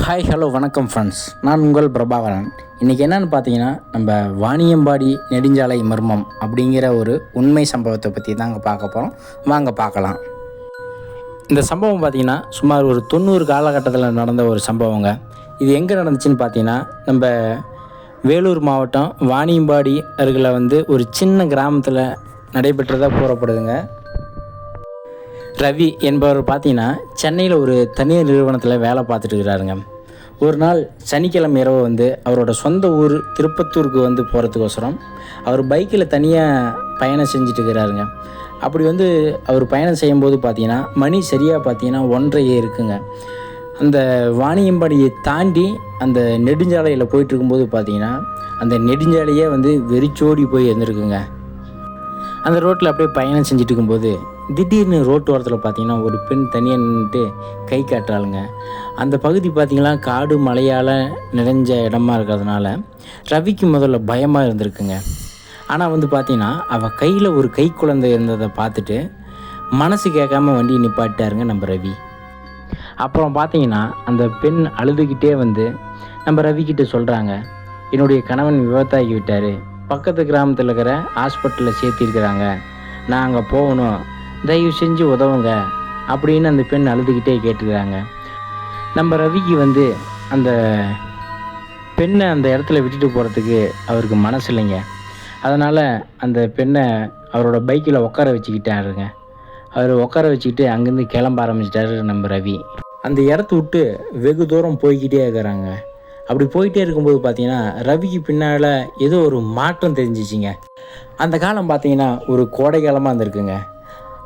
Hi hello வணக்கம் friends, நான் உங்கள் பிரபாகரன். இன்றைக்கி என்னென்னு பார்த்தீங்கன்னா, நம்ம வாணியம்பாடி நெடுஞ்சாலை மர்மம் அப்படிங்கிற ஒரு உண்மை சம்பவத்தை பற்றி தாங்க பார்க்க போகிறோம். வாங்க பார்க்கலாம். இந்த சம்பவம் பார்த்திங்கன்னா சுமார் ஒரு 90 காலகட்டத்தில் நடந்த ஒரு சம்பவங்க. இது எங்கே நடந்துச்சுன்னு பார்த்தீங்கன்னா, நம்ம வேலூர் மாவட்டம் வாணியம்பாடி அருகில் ஒரு சின்ன கிராமத்தில் நடைபெற்றதாக கூறப்படுதுங்க. ரவி என்பவர் பார்த்தீங்கன்னா சென்னையில் ஒரு தனியார் நிறுவனத்தில் வேலை பார்த்துட்டு இருக்கிறாருங்க. ஒரு நாள் சனிக்கிழமை இரவு அவரோட சொந்த ஊர் திருப்பத்தூருக்கு போகிறதுக்கோசரம் அவர் பைக்கில் தனியாக பயணம் செஞ்சுட்டு இருக்கிறாருங்க. அப்படி அவர் பயணம் செய்யும்போது பார்த்தீங்கன்னா மணி சரியாக பார்த்தீங்கன்னா 1:30 இருக்குங்க. அந்த வாணியம்பாடியை தாண்டி அந்த நெடுஞ்சாலையில் போயிட்டு இருக்கும்போது பார்த்தீங்கன்னா அந்த நெடுஞ்சாலையே வெறிச்சோடி போய் இருந்திருக்குங்க. அந்த ரோட்டில் அப்படியே பயணம் செஞ்சுட்டு இருக்கும்போது திடீர்னு ரோட்டு ஓரத்தில் பார்த்தீங்கன்னா ஒரு பெண் தனியாக நின்றுட்டு கை காட்டுறாளுங்க. அந்த பகுதி பார்த்திங்கன்னா காடு மலையால் நிறைஞ்ச இடமா இருக்கிறதுனால ரவிக்கு முதல்ல பயமாக இருந்திருக்குங்க. ஆனால் பார்த்திங்கன்னா அவள் கையில் ஒரு கை குழந்தை இருந்ததை பார்த்துட்டு மனசு கேட்காம வண்டியை நிப்பாட்டாருங்க நம்ம ரவி. அப்புறம் பார்த்திங்கன்னா அந்த பெண் அழுதுகிட்டே நம்ம ரவிக்கிட்ட சொல்கிறாங்க, என்னுடைய கணவன் விபத்தாகி விட்டார், பக்கத்து கிராமத்தில் இருக்கிற ஹாஸ்பிட்டலில் சேர்த்திருக்கிறாங்க, நான் அங்கே போகணும், தயவு செஞ்சு உதவுங்க அப்படின்னு அந்த பெண் அழுதுகிட்டே கேட்டுக்கிறாங்க. நம்ம ரவிக்கு அந்த பெண்ணை அந்த இடத்துல விட்டுட்டு போகிறதுக்கு அவருக்கு மனசு இல்லைங்க. அதனால் அந்த பெண்ணை அவரோட பைக்கில் உட்கார வச்சுக்கிட்டாருங்க. அவர் உட்கார வச்சுக்கிட்டு அங்கேருந்து கிளம்ப ஆரம்பிச்சிட்டாரு நம்ம ரவி. அந்த இடத்த விட்டு வெகு தூரம் போய்கிட்டே இருக்கிறாங்க. அப்படி போயிட்டே இருக்கும்போது பார்த்தீங்கன்னா ரவிக்கு பின்னால் ஏதோ ஒரு மாற்றம் தெரிஞ்சிச்சிங்க. அந்த காலம் பார்த்தீங்கன்னா ஒரு கோடை காலமாக இருந்திருக்குங்க.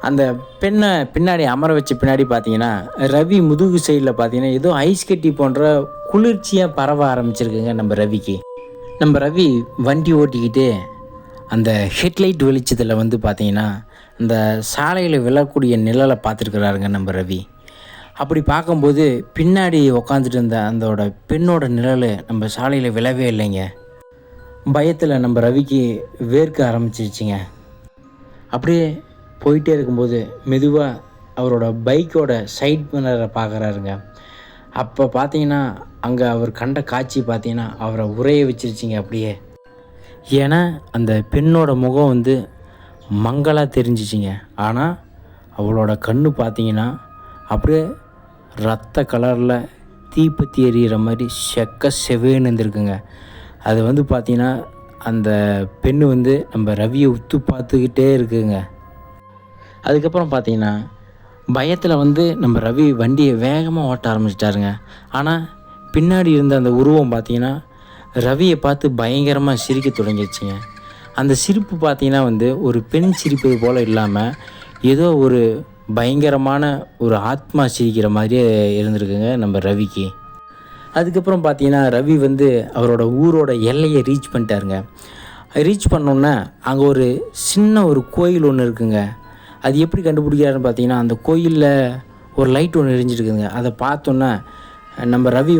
அந்த பெண்ணை பின்னாடி அமர வச்ச பின்னாடி பார்த்தீங்கன்னா ரவி முதுகு சைடில் பார்த்தீங்கன்னா ஏதோ ஐஸ் கட்டி போன்ற குளிர்ச்சியாக பரவ ஆரம்பிச்சிருக்குங்க நம்ம ரவிக்கு. நம்ம ரவி வண்டி ஓட்டிக்கிட்டு அந்த ஹெட்லைட் வெளிச்சத்தில் பார்த்தீங்கன்னா அந்த சாலையில் விழக்கூடிய நிழலை பார்த்துருக்குறாருங்க நம்ம ரவி. அப்படி பார்க்கும்போது பின்னாடி உக்காந்துட்டு இருந்த அதோட பெண்ணோட நிழல் நம்ம சாலையில் விழவே இல்லைங்க. பயத்தில் நம்ம ரவிக்கு வேர்க்க ஆரம்பிச்சிருச்சுங்க. அப்படியே போயிட்டே இருக்கும்போது மெதுவாக அவரோட பைக்கோட சைட் மிரரை பார்க்குறாருங்க. அப்போ பார்த்தீங்கன்னா அங்கே அவர் கண்ட காட்சி பார்த்தீங்கன்னா அவரை உரைய வச்சிருச்சிங்க அப்படியே. ஏன்னா அந்த பெண்ணோட முகம் மங்கலாக தெரிஞ்சிச்சிங்க. ஆனால் அவளோட கண்ணு பார்த்தீங்கன்னா அப்படியே ரத்த கலரில் தீப்பத்தி எரியிற மாதிரி செக்க செவேன்னு இருந்திருக்குங்க. அது பார்த்திங்கன்னா அந்த பெண்ணு நம்ம ரவியை உத்து பார்த்துக்கிட்டே இருக்குங்க. அதுக்கப்புறம் பார்த்திங்கன்னா பயத்தில் நம்ம ரவி வண்டியை வேகமாக ஓட்ட ஆரம்பிச்சிட்டாருங்க. ஆனால் பின்னாடி இருந்த அந்த உருவம் பார்த்திங்கன்னா ரவியை பார்த்து பயங்கரமாக சிரிக்க தொடங்கிடுச்சுங்க. அந்த சிரிப்பு பார்த்திங்கன்னா ஒரு பெண் சிரிப்பது போல் இல்லாமல் ஏதோ ஒரு பயங்கரமான ஒரு ஆத்மா சிரிக்கிற மாதிரியே இருந்திருக்குங்க நம்ம ரவிக்கு. அதுக்கப்புறம் பார்த்தீங்கன்னா ரவி அவரோட ஊரோட எல்லையை ரீச் பண்ணிட்டாருங்க. ரீச் பண்ணோன்னே அங்கே ஒரு சின்ன ஒரு கோயில் ஒன்று இருக்குங்க. அது எப்படி கண்டுபிடிக்கிறாருன்னு பார்த்தீங்கன்னா அந்த கோயிலில் ஒரு லைட் ஒன்று எரிஞ்சிருக்குங்க. அதை பார்த்தோன்னே நம்ம ரவி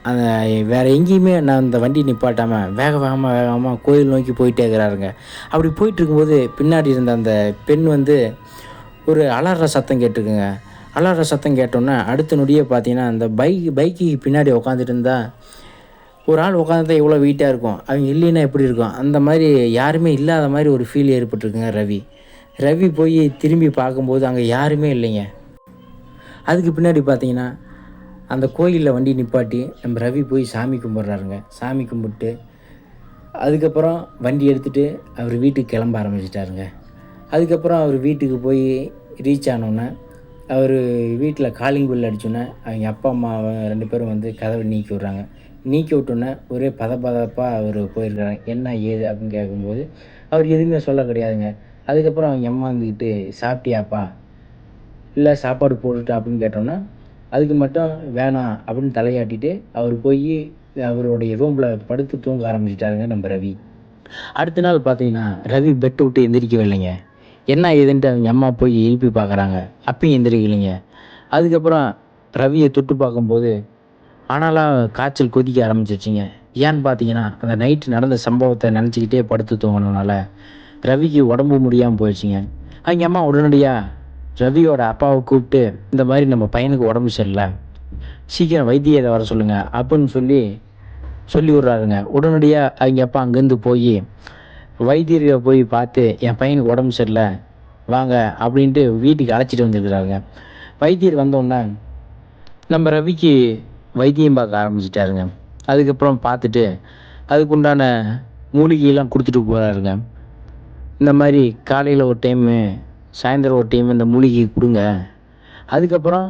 அந்த வேறு எங்கேயுமே நான் அந்த வண்டி நிப்பாட்டாமல் வேகமாக கோயில் நோக்கி போயிட்டே இருக்கிறாருங்க. அப்படி போயிட்டுருக்கும்போது பின்னாடி இருந்த அந்த பெண் ஒரு அலற சத்தம் கேட்டிருக்குங்க. அலற சத்தம் கேட்டோன்னே அடுத்த நொடியே பார்த்தீங்கன்னா அந்த பைக்கு பின்னாடி உட்காந்துட்டு இருந்தால் ஒரு ஆள் உட்காந்துதான் எவ்வளோ வெயிட்டாக இருக்கும், அவங்க இல்லைன்னா எப்படி இருக்கும், அந்த மாதிரி யாருமே இல்லாத மாதிரி ஒரு ஃபீல் ஏற்பட்டுருக்குங்க ரவி போய் திரும்பி பார்க்கும்போது அங்கே யாருமே இல்லைங்க. அதுக்கு பின்னாடி பார்த்தீங்கன்னா அந்த கோயிலில் வண்டி நிப்பாட்டி நம்ம ரவி போய் சாமி கும்பிட்றாருங்க. சாமி கும்பிட்டு அதுக்கப்புறம் வண்டி எடுத்துகிட்டு அவர் வீட்டுக்கு கிளம்ப ஆரம்பிச்சிட்டாருங்க. அதுக்கப்புறம் அவர் வீட்டுக்கு போய் ரீச் ஆனோன்னே அவர் வீட்டில் காலிங் பில் அடித்தோன்னே அவங்க அப்பா அம்மா 2 பேரும் கதவை நீக்கி விட்றாங்க. நீக்கி விட்டோன்னே ஒரே பதப்பதப்பாக அவர் போயிருக்காங்க. என்ன ஏது அப்படின்னு கேட்கும்போது அவர் எதுவுமே சொல்ல கிடையாதுங்க. அதுக்கப்புறம் அவங்க அம்மா சாப்பிட்டியாப்பா, இல்லை சாப்பாடு போட்டுட்டா அப்படின்னு கேட்டோன்னா அதுக்கு மட்டும் வேணாம் அப்படின்னு தலையாட்டிட்டு அவர் போய் அவருடைய ரூமில் படுத்து தூங்க ஆரம்பிச்சிட்டாருங்க நம்ம ரவி. அடுத்த நாள் பார்த்தீங்கன்னா ரவி பெட்டை விட்டு எந்திரிக்கவே இல்லைங்க. என்ன ஏதுன்ட்டு அவங்க அம்மா போய் எழுப்பி பார்க்குறாங்க, அப்பயும் எந்திரிக்கலைங்க. அதுக்கப்புறம் ரவியை தொட்டு பார்க்கும்போது ஆனாலும் காய்ச்சல் கொதிக்க ஆரம்பிச்சிருச்சிங்க. ஏன்னு பார்த்தீங்கன்னா அந்த நைட்டு நடந்த சம்பவத்தை நினச்சிக்கிட்டே படுத்து தூங்கினதுனால ரவிக்கு உடம்பு முடியாமல் போயிடுச்சிங்க. அவங்க அம்மா உடனடியாக ரவியோட அப்பாவை கூப்பிட்டு இந்த மாதிரி நம்ம பையனுக்கு உடம்பு சரியில்லை, சீக்கிரம் வைத்தியரை வர சொல்லுங்கள் அப்படின்னு சொல்லி சொல்லி விட்றாருங்க. உடனடியாக அவங்க அப்பா அங்கேருந்து போய் வைத்தியரை போய் பார்த்து என் பையனுக்கு உடம்பு சரியில்லை வாங்க அப்படின்ட்டு வீட்டுக்கு அழைச்சிட்டு வந்துருக்குறாருங்க. வைத்தியர் வந்தோடனே நம்ம ரவிக்கு வைத்தியம் பார்க்க ஆரம்பிச்சிட்டாருங்க. அதுக்கப்புறம் பார்த்துட்டு அதுக்குண்டான மூலிகையெல்லாம் கொடுத்துட்டு போகிறாருங்க. இந்த மாதிரி காலையில் ஒரு டைமு சாயந்தரம் ஒரு டைம் இந்த மூலிகை கொடுங்க, அதுக்கப்புறம்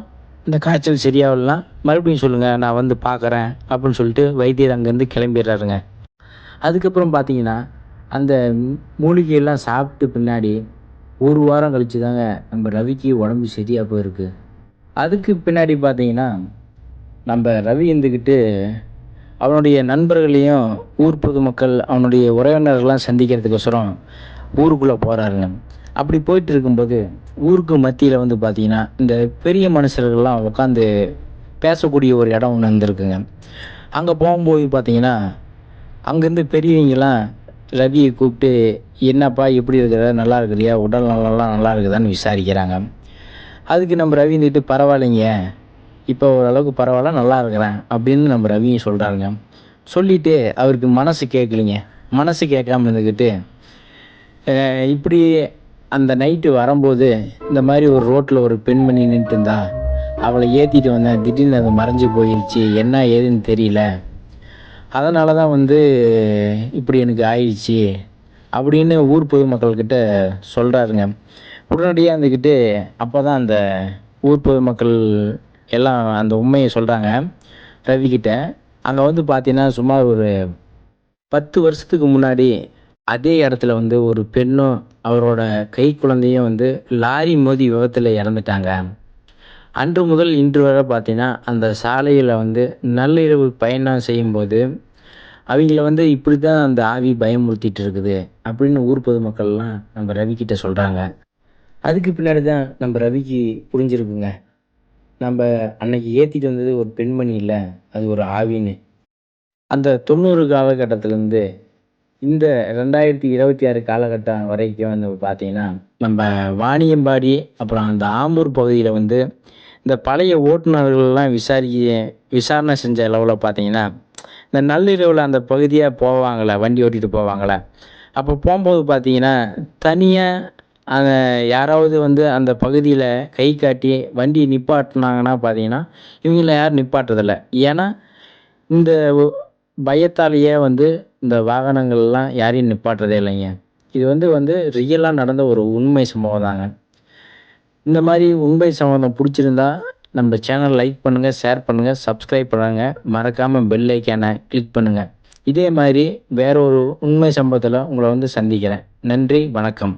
இந்த காய்ச்சல் சரியாகலாம் மறுபடியும் சொல்லுங்கள் நான் வந்து பார்க்குறேன் அப்படின்னு சொல்லிட்டு வைத்தியர் அங்கேருந்து கிளம்பிடுறாருங்க. அதுக்கப்புறம் பார்த்தீங்கன்னா அந்த மூலிகையெல்லாம் சாப்பிட்டு பின்னாடி ஒரு வாரம் கழிச்சு தாங்க நம்ம ரவிக்கு உடம்பு சரியாக போயிருக்கு. அதுக்கு பின்னாடி பார்த்தீங்கன்னா நம்ம ரவி இருந்துக்கிட்டு அவனுடைய நண்பர்களையும் ஊர் பொதுமக்கள் அவனுடைய உறவினர்கள்லாம் சந்திக்கிறதுக்கோசரம் ஊருக்குள்ளே போகிறாருங்க. அப்படி போயிட்டு இருக்கும்போது ஊருக்கு மத்தியில் வந்து பார்த்திங்கன்னா இந்த பெரிய மனுஷர்கள்லாம் உட்காந்து பேசக்கூடிய ஒரு இடம் ஒன்று இருந்திருக்குங்க. அங்கே போகும்போது பார்த்திங்கன்னா அங்கேருந்து பெரியவங்கலாம் ரவியை கூப்பிட்டு என்னப்பா எப்படி இருக்கிற, நல்லா இருக்கிறியா, உடல் நலம்லாம் நல்லா இருக்குதான்னு விசாரிக்கிறாங்க. அதுக்கு நம்ம ரவி இருந்துட்டு பரவாயில்லைங்க, இப்போ ஓரளவுக்கு பரவாயில்ல, நல்லா இருக்கிறேன் அப்படின்னு நம்ம ரவியும் சொல்கிறாருங்க. சொல்லிவிட்டு அவருக்கு மனசு கேட்கலிங்க. மனசு கேட்காம இருந்துக்கிட்டு இப்படி அந்த நைட்டு வரும்போது இந்த மாதிரி ஒரு ரோட்டில் ஒரு பெண்மணி நின்றுட்டு இருந்தா, அவளை ஏற்றிட்டு வந்தேன், திடீர்னு அது மறைஞ்சு போயிடுச்சு, என்ன ஏதுன்னு தெரியல, அதனால தான் வந்து இப்படி எனக்கு ஆயிடுச்சு அப்படின்னு ஊர் பொதுமக்கள்கிட்ட சொல்கிறாருங்க. உடனடியாக இருந்துக்கிட்டு அப்போ தான் அந்த ஊர் பொதுமக்கள் எல்லாம் அந்த உண்மையை சொல்கிறாங்க ரவிக்கிட்ட. அங்கே வந்து பார்த்தீங்கன்னா சுமார் ஒரு 10 வருஷத்துக்கு முன்னாடி அதே இடத்துல வந்து ஒரு பெண்ணும் அவரோட கை குழந்தையும் வந்து லாரி மோதி விபத்தில் இறந்துட்டாங்க. அன்று முதல் இன்று வரை பார்த்தீங்கன்னா அந்த சாலையில் வந்து நள்ளிரவு பயணம் செய்யும்போது அவங்கள வந்து இப்படி தான் அந்த ஆவி பயமுறுத்திட்டு இருக்குது அப்படின்னு ஊர் பொதுமக்கள்லாம் நம்ம ரவிக்கிட்ட சொல்கிறாங்க. அதுக்கு பின்னாடி தான் நம்ம ரவிக்கு புரிஞ்சிருக்குங்க, நம்ம அன்னைக்கு ஏற்றிட்டு வந்தது ஒரு பெண்மணி இல்லை, அது ஒரு ஆவின்னு. அந்த 90 காலகட்டத்திலேருந்து இந்த 2026 காலகட்டம் வரைக்கும் வந்து பார்த்தீங்கன்னா நம்ம வாணியம்பாடி அப்புறம் அந்த ஆம்பூர் பகுதியில் வந்து இந்த பழைய ஓட்டுநர்கள்லாம் விசாரணை செஞ்ச அளவில் பார்த்தீங்கன்னா இந்த நள்ளிரவில் அந்த பகுதியாக போவாங்களே, வண்டி ஓட்டிகிட்டு போவாங்களே, அப்போ போகும்போது பார்த்தீங்கன்னா தனியாக யாராவது வந்து அந்த பகுதியில் கை காட்டி வண்டி நிப்பாட்டினாங்கன்னா பார்த்தீங்கன்னா இவங்கள யாரும் நிப்பாட்டுறதில்ல. ஏன்னா இந்த பயத்தாலேயே வந்து இந்த வாகனங்கள்லாம் யாரையும் நிப்பாட்டுறதே இல்லைங்க. இது வந்து ரியலாக நடந்த ஒரு உண்மை சம்பவம் தாங்க. இந்த மாதிரி உண்மை சம்பவம் பிடிச்சிருந்தா நம்ம சேனல் லைக் பண்ணுங்கள், ஷேர் பண்ணுங்கள், சப்ஸ்கிரைப் பண்ணுங்கள், மறக்காமல் பெல் ஐக்கானை கிளிக் பண்ணுங்கள். இதே மாதிரி வேற ஒரு உண்மை சம்பவத்தில் உங்களை வந்து சந்திக்கிறேன். நன்றி, வணக்கம்.